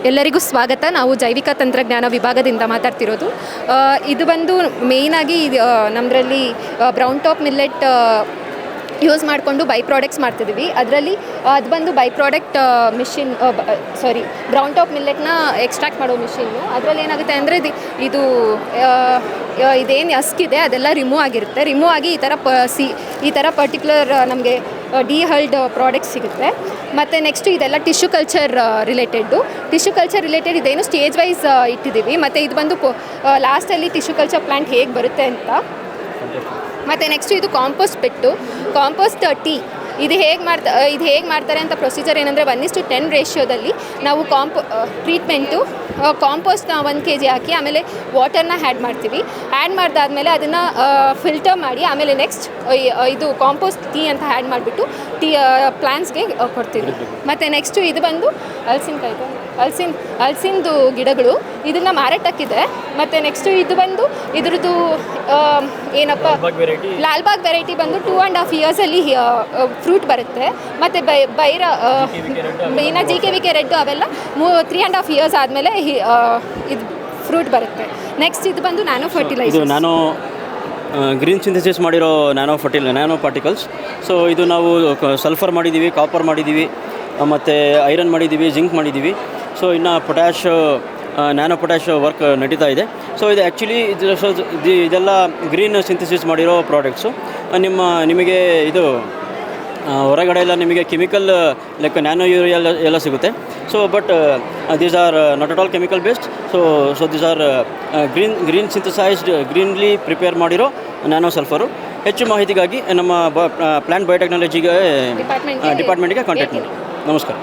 ಎಲ್ಲರಿಗೂ ಸ್ವಾಗತ. ನಾವು ಜೈವಿಕ ತಂತ್ರಜ್ಞಾನ ವಿಭಾಗದಿಂದ ಮಾತಾಡ್ತಿರೋದು. ಇದು ಬಂದು ಮೇಯ್ನಾಗಿ ನಮ್ಮದ್ರಲ್ಲಿ ಬ್ರೌನ್ ಟಾಪ್ ಮಿಲ್ಲೆಟ್ ಯೂಸ್ ಮಾಡಿಕೊಂಡು ಬೈ ಪ್ರಾಡಕ್ಟ್ಸ್ ಮಾಡ್ತಿದ್ದೀವಿ. ಅದರಲ್ಲಿ ಅದು ಬಂದು by product machine brown top ಮಿಲ್ಲೆಟ್ನ ಎಕ್ಸ್ಟ್ರಾಕ್ಟ್ ಮಾಡೋ ಮಿಷಿನ್ನು. ಅದರಲ್ಲಿ ಏನಾಗುತ್ತೆ ಅಂದರೆ ಇದು ಇದೇನು ಹಸ್ಕಿದೆ ಅದೆಲ್ಲ ರಿಮೂವ್ ಆಗಿರುತ್ತೆ. ರಿಮೂವ್ ಆಗಿ ಈ ಥರ ಪರ್ಟಿಕ್ಯುಲರ್ ನಮಗೆ ಡಿಹಲ್ಡ್ ಪ್ರಾಡಕ್ಟ್ಸ್ ಸಿಗುತ್ತೆ. ಮತ್ತು ನೆಕ್ಸ್ಟು ಇದೆಲ್ಲ ಟಿಶ್ಯೂ ಕಲ್ಚರ್ ರಿಲೇಟೆಡ್ ಇದೇನು ಸ್ಟೇಜ್ ವೈಸ್ ಇಟ್ಟಿದ್ದೀವಿ. ಮತ್ತು ಇದು ಬಂದು ಲಾಸ್ಟಲ್ಲಿ ಟಿಶ್ಯೂ ಕಲ್ಚರ್ ಪ್ಲ್ಯಾಂಟ್ ಹೇಗೆ ಬರುತ್ತೆ ಅಂತ. ಮತ್ತು ನೆಕ್ಸ್ಟು ಇದು ಕಾಂಪೋಸ್ಟ್ ಟೀ. ಇದು ಹೇಗೆ ಮಾಡ್ತಾರೆ ಅಂತ ಪ್ರೊಸೀಜರ್ ಏನಂದರೆ 1:10 ರೇಷಿಯೋದಲ್ಲಿ ನಾವು ಟ್ರೀಟ್ಮೆಂಟು ಕಾಂಪೋಸ್ಟ್ನ 1 kg ಹಾಕಿ ಆಮೇಲೆ ವಾಟರ್ನ ಆ್ಯಡ್ ಮಾಡ್ತೀವಿ. ಆ್ಯಡ್ ಮಾಡಿದಾದ್ಮೇಲೆ ಅದನ್ನು ಫಿಲ್ಟರ್ ಮಾಡಿ ಆಮೇಲೆ ನೆಕ್ಸ್ಟ್ ಇದು ಕಾಂಪೋಸ್ಟ್ ಟೀ ಅಂತ ಆ್ಯಡ್ ಮಾಡಿಬಿಟ್ಟು ಪ್ಲ್ಯಾಂಟ್ಸ್ಗೆ ಕೊಡ್ತೀವಿ. ಮತ್ತು ನೆಕ್ಸ್ಟು ಇದು ಬಂದು ಹಲಸಿಂದು ಗಿಡಗಳು, ಇದನ್ನು ಮಾರಾಟಕ್ಕಿದೆ. ಮತ್ತು ನೆಕ್ಸ್ಟು ಇದು ಬಂದು ಇದ್ರದ್ದು ಲಾಲ್ಬಾಗ್ ವೆರೈಟಿ ಬಂದು 2.5 yearsಲ್ಲಿ ಫ್ರೂಟ್ ಬರುತ್ತೆ. ಮತ್ತು GKVK ರೆಡ್ ಅವೆಲ್ಲ 3.5 years ಆದಮೇಲೆ ಇದು ಫ್ರೂಟ್ ಬರುತ್ತೆ. ನೆಕ್ಸ್ಟ್ ಇದು ಬಂದು ನ್ಯಾನೋ ಫರ್ಟಿಲೈಸರ್, ಗ್ರೀನ್ ಸಿಂಥಸಿಸ್ ಮಾಡಿರೋ ನ್ಯಾನೋ ಪಾರ್ಟಿಕಲ್ಸ್. ಸೊ ಇದು ನಾವು ಸಲ್ಫರ್ ಮಾಡಿದ್ದೀವಿ, ಕಾಪರ್ ಮಾಡಿದ್ದೀವಿ, ಮತ್ತು ಐರನ್ ಮಾಡಿದ್ದೀವಿ, ಜಿಂಕ್ ಮಾಡಿದ್ದೀವಿ. ಸೊ ಇನ್ನು ನ್ಯಾನೋ ಪೊಟ್ಯಾಶ್ ವರ್ಕ್ ನಡೀತಾ ಇದೆ. ಸೊ ಇದು ಆ್ಯಕ್ಚುಲಿ ಇದೆಲ್ಲ ಗ್ರೀನ್ ಸಿಂಥಸಿಸ್ ಮಾಡಿರೋ ಪ್ರಾಡಕ್ಟ್ಸು. ನಿಮಗೆ ಇದು ಹೊರಗಡೆ ಎಲ್ಲ ನಿಮಗೆ ಕೆಮಿಕಲ್ ಲೈಕ್ ನ್ಯಾನೋ ಯೂರಿಯಾ ಎಲ್ಲ ಸಿಗುತ್ತೆ. So but these are not at all chemical based. So these are green synthesised, greenly prepare ಮಾಡಿರೋ ನ್ಯಾನೋ ಸಲ್ಫರು. ಹೆಚ್ಚು ಮಾಹಿತಿಗಾಗಿ ನಮ್ಮ ಪ್ಲಾಂಟ್ ಬಯೋಟೆಕ್ನಾಲಜಿಗೆ ಡಿಪಾರ್ಟ್ಮೆಂಟಿಗೆ ಕಾಂಟ್ಯಾಕ್ಟ್ ಮಾಡಿ. ನಮಸ್ಕಾರ.